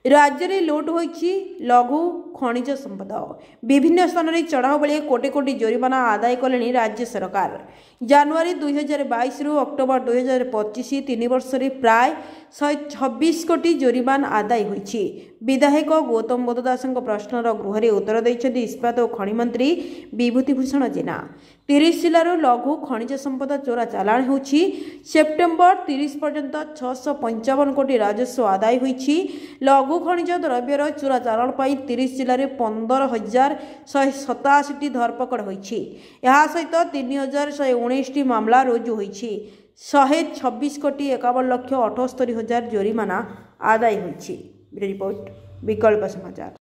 राज्य में लुट होइछि लघु खनिज संपद विभिन्न स्थान में चढ़ाऊ बेले कोटी कोटी जोरिमाना आदाय कले राज्य सरकार। जनवरी 2022 रु अक्टोबर 2025 3 वर्ष प्राय 126 कोटी जोरिमाना आदाय होइछि। विधायक गौतम बोधदास प्रश्नर गृह उत्तर देइछथि इस्पात और खनि मंत्री विभूतिभूषण जेना। 30 जिलार लघु खनिज संपद चोरा चालाण होछि। सेप्टेम्बर 30 पर्यंत 655 कोटी राजस्व आदाय होइछि। लघु खनिज द्रव्यर चोरा चालाण पाई 30 जिले में 15,187 धरपकड़ होइछि। यह सहित 3,119 मामला रुजु होइछि। 126 कोटी 51 लाख 78 हजार जोरिमाना आदाय होइछि। रिपोर्ट विकल्प समाचार।